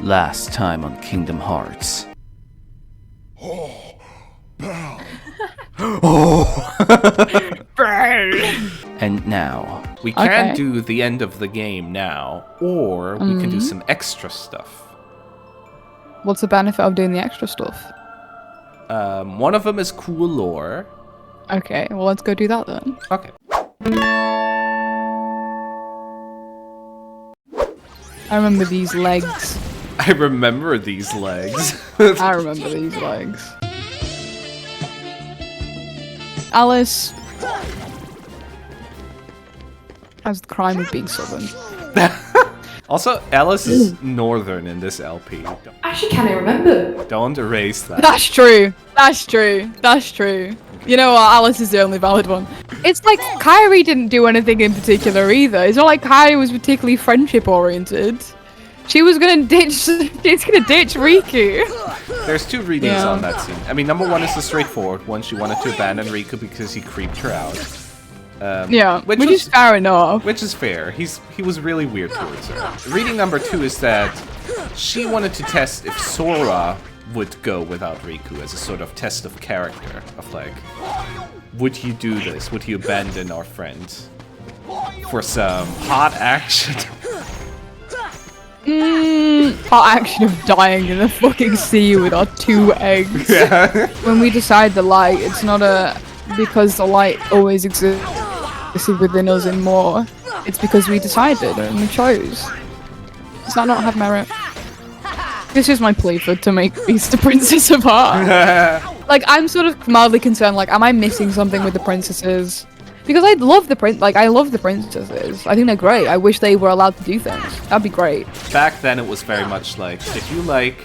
Last time on Kingdom Hearts. And now. We can do the end of the game now, or we can do some extra stuff. What's the benefit of doing the extra stuff? One of them is cool lore. Okay, well let's go do that then. Okay. I remember these legs. I remember these legs. I remember these legs. Alice has the crime of being southern. Also, Alice is northern in this LP. Actually, can I remember? Don't erase that. That's true. That's true. That's true. You know what? Alice is the only valid one. It's like Kairi didn't do anything in particular either. It's not like Kairi was particularly friendship oriented. She was gonna ditch. She's gonna ditch Riku. There's two readings on that scene. I mean, number one is the straightforward one. She wanted to abandon Riku because he creeped her out. Which is fair enough. Which is fair. He was really weird towards her. Reading number two is that she wanted to test if Sora would go without Riku as a sort of test of character. Of like, would you do this? Would you abandon our friend for some hot action? Hot action of dying in the fucking sea with our 2 eggs. Yeah. When we decide the light, it's not because the light always exists within us and more. It's because we decided and we chose. Does that not have merit? This is my plea to make Beast the Princess of Heart. Like, I'm sort of mildly concerned, like, am I missing something with the princesses? Because I love the princesses. I think they're great. I wish they were allowed to do things. That'd be great. Back then, it was very much like, if you like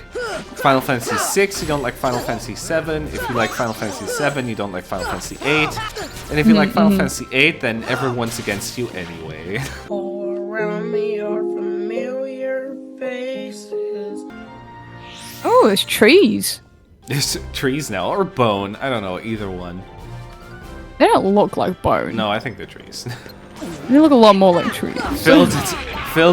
Final Fantasy VI, you don't like Final Fantasy VII. If you like Final Fantasy VII, you don't like Final Fantasy VIII. And if you like Final Fantasy VIII, then everyone's against you anyway. All around me are familiar faces. Oh, there's trees. There's trees now, or bone. I don't know, either one. They don't look like bone. No, I think they're trees. They look a lot more like trees. Filled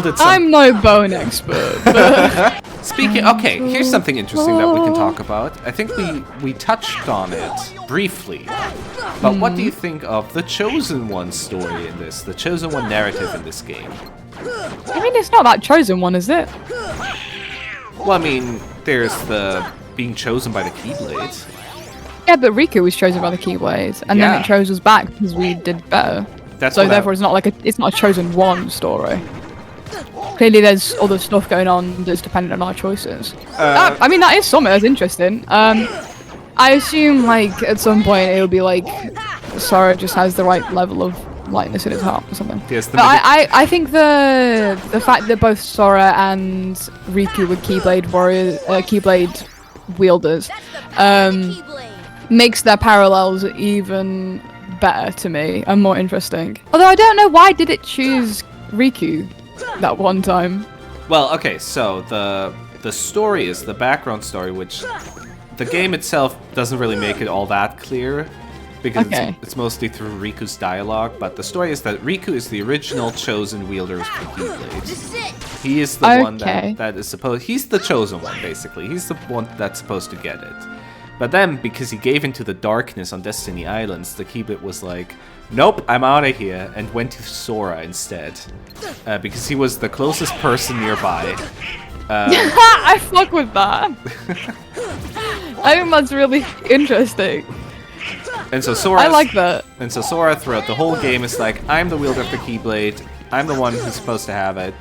it. I'm no bone expert. But... Speaking. Okay, here's something interesting that we can talk about. I think we touched on it briefly. But what do you think of the Chosen One story in this? The Chosen One narrative in this game? I mean, it's not that Chosen One, is it? Well, I mean, there's the being chosen by the Keyblade. Yeah, but Riku was chosen by the Keyblade, and then it chose us back because we did better. So therefore, it's not like it's not a Chosen One story. Clearly, there's other stuff going on that's dependent on our choices. I mean, that is something that's interesting. I assume, like, at some point it'll be like Sora just has the right level of lightness in his heart or something. Yes, but I think the fact that both Sora and Riku were Keyblade wielders, makes their parallels even better to me and more interesting. Although I don't know why did it choose Riku that one time. Well, okay, so the story is the background story, which the game itself doesn't really make it all that clear because it's mostly through Riku's dialogue, but the story is that Riku is the original chosen wielder of the Keyblade. He is the one that is supposed... He's the chosen one, basically. He's the one that's supposed to get it. But then, because he gave into the darkness on Destiny Islands, the Keyblade was like, nope, I'm out of here, and went to Sora instead. Because he was the closest person nearby. I fuck with that. I think that's really interesting. And so Sora... I like that. And so Sora, throughout the whole game, is like, I'm the wielder of the Keyblade, I'm the one who's supposed to have it.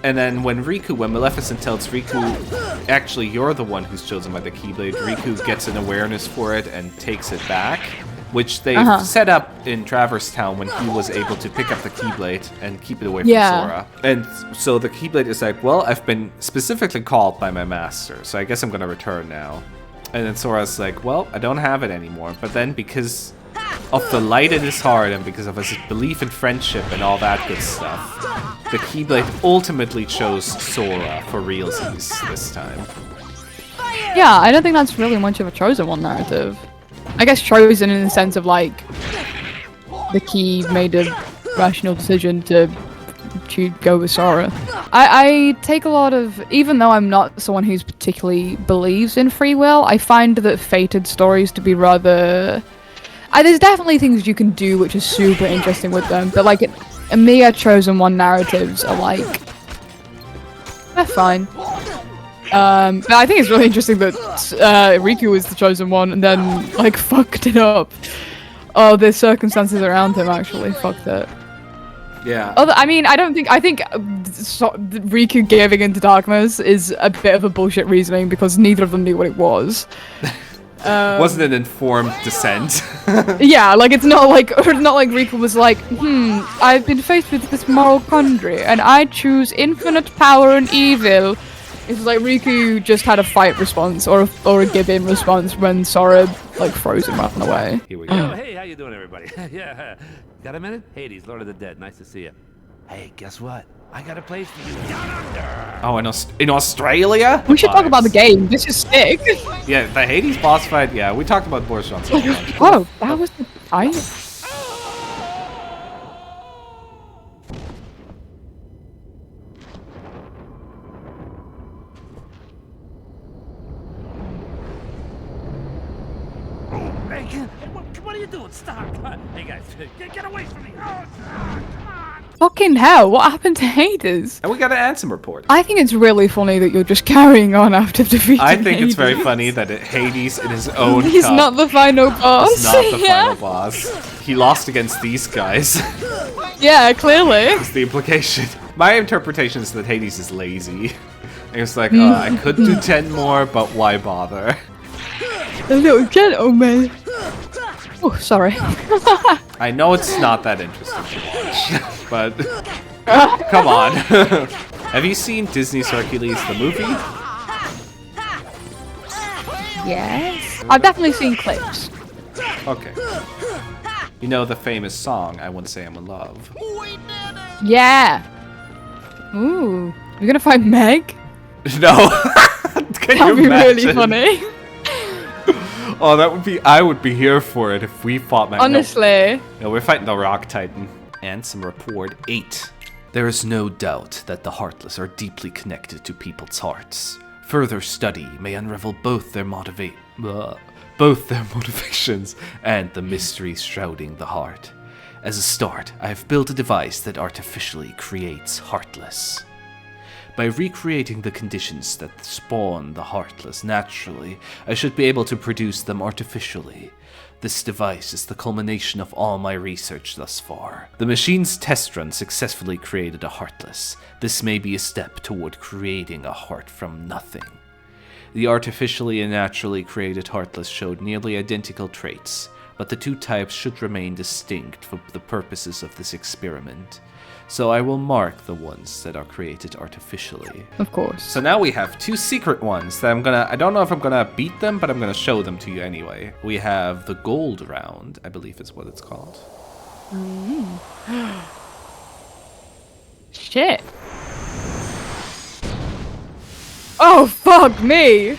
And then when Maleficent tells Riku, actually, you're the one who's chosen by the Keyblade, Riku gets an awareness for it and takes it back, which they set up in Traverse Town when he was able to pick up the Keyblade and keep it away from Sora. And so the Keyblade is like, well, I've been specifically called by my master, so I guess I'm gonna return now. And then Sora's like, well, I don't have it anymore. But then because of the light in his heart and because of his belief in friendship and all that good stuff, the Keyblade ultimately chose Sora for realsies this time. Yeah, I don't think that's really much of a Chosen One narrative. I guess chosen in the sense of, like, the Key made a rational decision to to go with Sora. I take a lot of, even though I'm not someone who's particularly believes in free will, I find that fated stories to be rather... there's definitely things you can do which is super interesting with them, but like Amiya Chosen One narratives are like... they're fine. But I think it's really interesting that Riku was the chosen one and then like fucked it up. Oh, the circumstances around him actually fucked it. Yeah. I mean, I think Riku giving into darkness is a bit of a bullshit reasoning because neither of them knew what it was. Wasn't an informed dissent. Yeah, like it's not like Riku was like, I've been faced with this moral quandary and I choose infinite power and evil. It's like Riku just had a fight response or a give-in response when Sora like froze and ran away. Here we go. Oh, hey, how you doing, everybody? Yeah, got a minute? Hades, Lord of the Dead, nice to see you. Hey, guess what? I got a place for you down under. Oh, in Australia? We should talk about the game. This is sick. Yeah, the Hades boss fight. Yeah, we talked about Boris Johnson. Oh, that was the fight. Hey, what are you doing? Stop! Hey guys, get away from me! Oh, come on! Fucking hell! What happened to Hades? And we got an Ansem report. I think it's really funny that you're just carrying on after defeating I think Hades. it's very funny that Hades in his own He's cup not the final boss. is not the Yeah. final boss. He lost against these guys. Yeah, clearly. Is the implication. My interpretation is that Hades is lazy. It's like, I could do 10 more, but why bother? A little gentleman. Oh, sorry. I know it's not that interesting to watch, but come on. Have you seen Disney's Hercules the movie? Yes. I've definitely seen clips. Okay. You know the famous song, I Won't Say I'm in Love. Yeah. Ooh. We're gonna find Meg? No! Can That'd you be imagine? really funny. Oh, that would be, I would be here for it if we fought Meg. Honestly. No, we're fighting the Rock Titan. Ansem Report 8. There is no doubt that the Heartless are deeply connected to people's hearts. Further study may unravel both their motivations and the mysteries shrouding the heart. As a start, I have built a device that artificially creates Heartless. By recreating the conditions that spawn the Heartless naturally, I should be able to produce them artificially. This device is the culmination of all my research thus far. The machine's test run successfully created a Heartless. This may be a step toward creating a heart from nothing. The artificially and naturally created Heartless showed nearly identical traits, but the two types should remain distinct for the purposes of this experiment. So I will mark the ones that are created artificially. Of course. So now we have two secret ones that I don't know if I'm gonna beat them, but I'm gonna show them to you anyway. We have the gold round, I believe is what it's called. Shit. Oh, fuck me.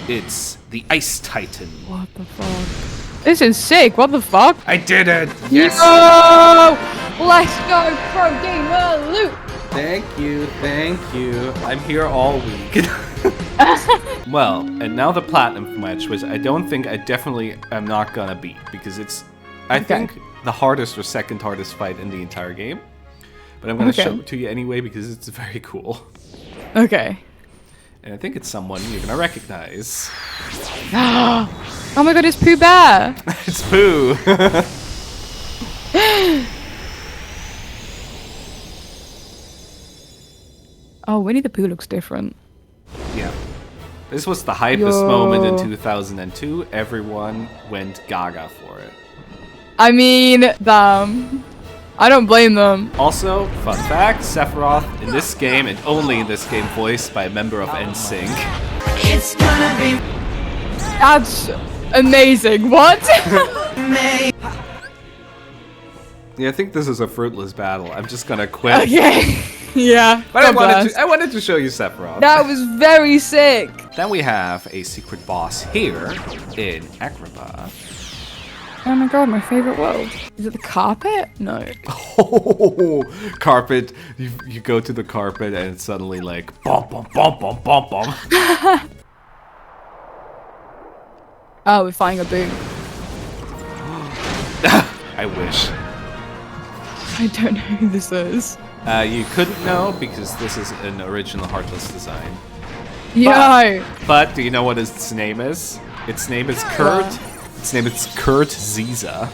It's the Ice Titan. What the fuck? This is sick. What the fuck? I did it! Yes! Yo! Let's go, pro gamer loot. Thank you, thank you. I'm here all week. Well, and now the platinum match, which I don't think I definitely am not gonna beat, because it's, I think, the hardest or second hardest fight in the entire game. But I'm gonna show it to you anyway, because it's very cool. Okay. And I think it's someone you're gonna recognize. Oh my god, it's Pooh Bear. It's Pooh! Oh, Winnie the Pooh looks different. Yeah. This was the hypest moment in 2002. Everyone went gaga for it. I mean, I don't blame them. Also, fun fact, Sephiroth in this game, and only in this game, voiced by a member of NSYNC. It's gonna be That's amazing. What? Yeah, I think this is a fruitless battle. I'm just gonna quit. Okay. Yeah. But I God bless. wanted to show you Sephiroth. That was very sick. Then we have a secret boss here in Agrabah. Oh my god, my favorite world. Is it the carpet? No. Oh, carpet. You go to the carpet and it's suddenly like bom bom bom bom bom bom. Oh, we're fighting a boom. I wish. I don't know who this is. You couldn't know because this is an original Heartless design. Yo! But do you know what its name is? Its name is Kurt. Its name is Kurt Ziza.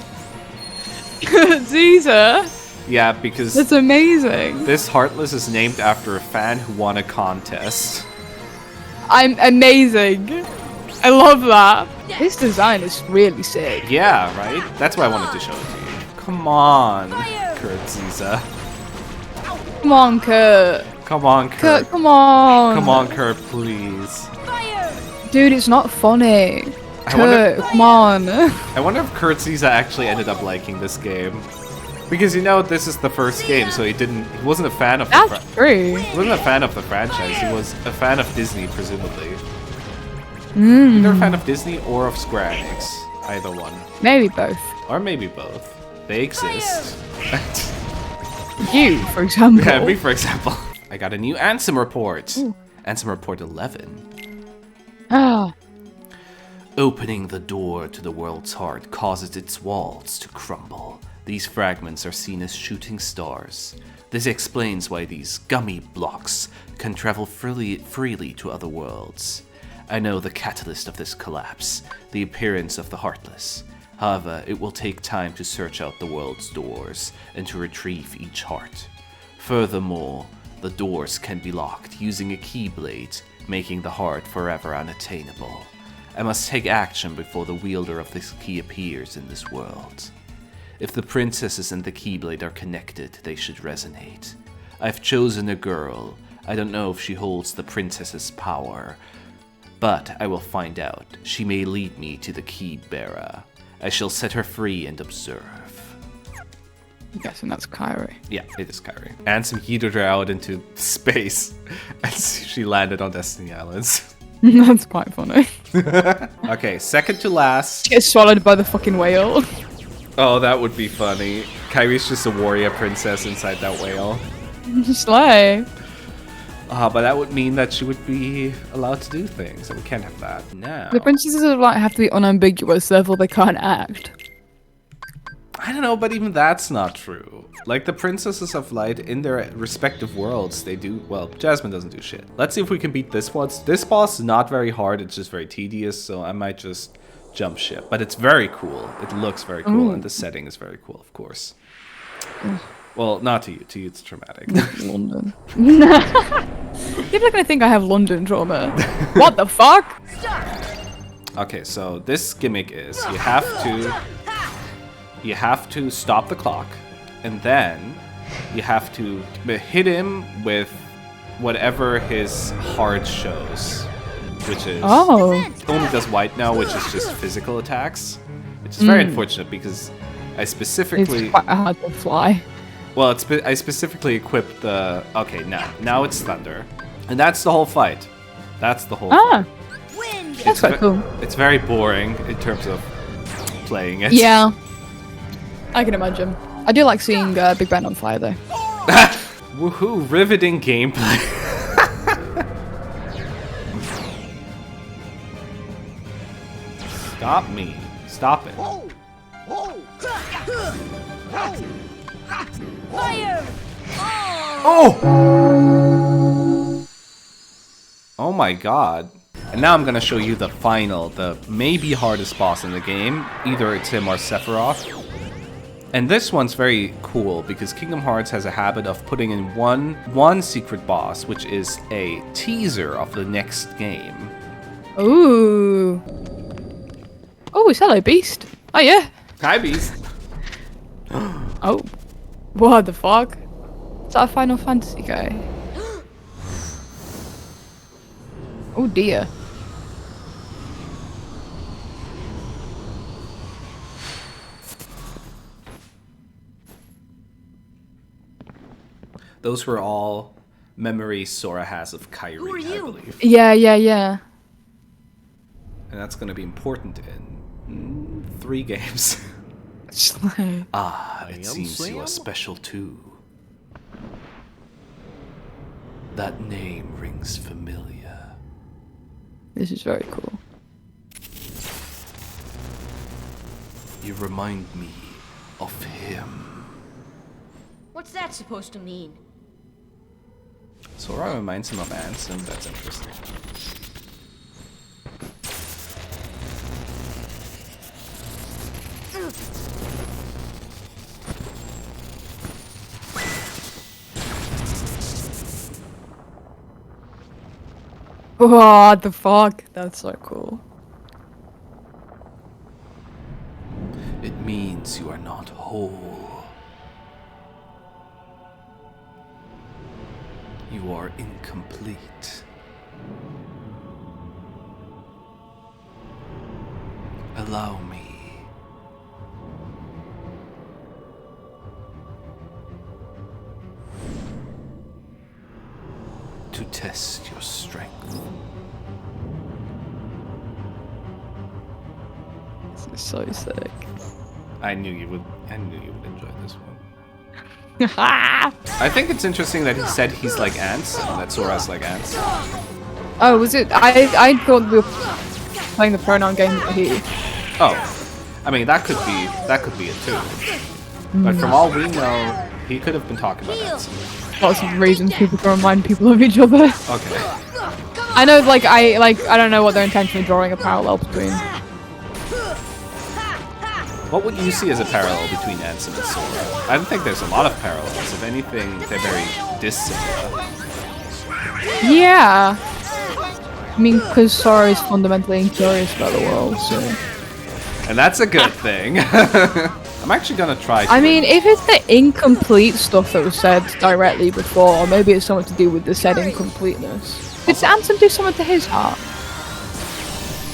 Ziza? Yeah, because That's amazing. this Heartless is named after a fan who won a contest. I'm amazing. I love that. This design is really sick. Yeah, right? That's why I wanted to show it to you. Come on, Kurt Ziza. Come on, Kurt. Come on, Kurt. Kurt, come on. Come on, Kurt, please. Dude, it's not funny. I wonder- Kurt, come on. I wonder if Kurt Ziza actually ended up liking this game. Because you know this is the first game, so he wasn't a fan of the That's true. he wasn't a fan of the franchise, he was a fan of Disney, presumably. Mm. Either a fan of Disney or of Square Enix. Either one. Maybe both. Or maybe both. They exist. You, for example. Yeah, me for example. I got a new Ansem report. Ansem report 11. Ah. Opening the door to the world's heart causes its walls to crumble. These fragments are seen as shooting stars. This explains why these gummy blocks can travel freely to other worlds. I know the catalyst of this collapse, the appearance of the Heartless. However, it will take time to search out the world's doors and to retrieve each heart. Furthermore, the doors can be locked using a keyblade, making the heart forever unattainable. I must take action before the wielder of this key appears in this world. If the princesses and the Keyblade are connected, they should resonate. I've chosen a girl. I don't know if she holds the princess's power, but I will find out. She may lead me to the key bearer. I shall set her free and observe. I'm guessing that's Kyrie. Yeah, it is Kyrie. Ansem heated her out into space, and she landed on Destiny Islands. That's quite funny. Okay, second to last. Gets swallowed by the fucking whale. Oh, that would be funny. Kyrie's just a warrior princess inside that whale. Slay. But that would mean that she would be allowed to do things, and we can't have that. No. The princesses of light have to be unambiguous, therefore they can't act. I don't know, but even that's not true. Like, the princesses of light, in their respective worlds, they do... Well, Jasmine doesn't do shit. Let's see if we can beat this one. This boss is not very hard, it's just very tedious, so I might just jump ship. But it's very cool. It looks very cool, and the setting is very cool, of course. Well, not to you. To you, it's traumatic. London. People are gonna think I have London trauma. What the fuck? Okay, so this gimmick is you have to stop the clock, and then you have to hit him with whatever his heart shows, which is it only does white now, which is just physical attacks, which is very unfortunate because I specifically It's quite hard to fly. well, I specifically equipped the now it's thunder, and that's the whole fight. That's the whole fight. That's quite cool. It's very boring in terms of playing it. Yeah, I can imagine. I do like seeing Big Ben on fire though. Woohoo! Riveting gameplay. Stop me! Stop it! Oh! Oh my god. And now I'm gonna show you the final, the maybe hardest boss in the game. Either it's him or Sephiroth. And this one's very cool because Kingdom Hearts has a habit of putting in one secret boss, which is a teaser of the next game. Ooh. Oh, it's Hello Beast. Oh yeah. Hi, Beast. Oh. What the fuck? Is that a Final Fantasy guy? Oh dear. Those were all memories Sora has of Kyrie, I believe. Yeah. And that's going to be important in 3 games. Slay. Ah, it seems you are special too. That name rings familiar. This is very cool. You remind me of him. What's that supposed to mean? Sora reminds him of Ansem. That's interesting. What the fuck? That's so cool. It means you are not whole. You are incomplete. Allow me. To test your strength. This is so sick. I knew you would enjoy this one. I think it's interesting that he said he's like Ansem, that Sora's like Ansem. Oh, was it? I thought we were playing the pronoun game with he. Oh, I mean that could be it too. But from all we know, he could have been talking about Ansem. Lots of reasons people can remind people of each other. Okay. I know, I don't know what they're intentionally drawing a parallel between. What would you see as a parallel between Ansem and Sora? I don't think there's a lot of parallels. If anything, they're very dissimilar. Yeah. I mean, because Sora is fundamentally incurious about the world, so. And that's a good thing. I'm actually gonna try to... I mean, if it's the incomplete stuff that was said directly before, or maybe it's something to do with the said incompleteness. Did Ansem do something to his heart?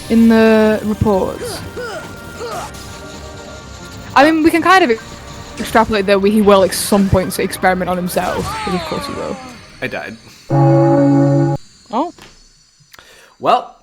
In the reports? I mean, we can kind of extrapolate that he will at some point experiment on himself, because of course he will. I died. Oh. Well,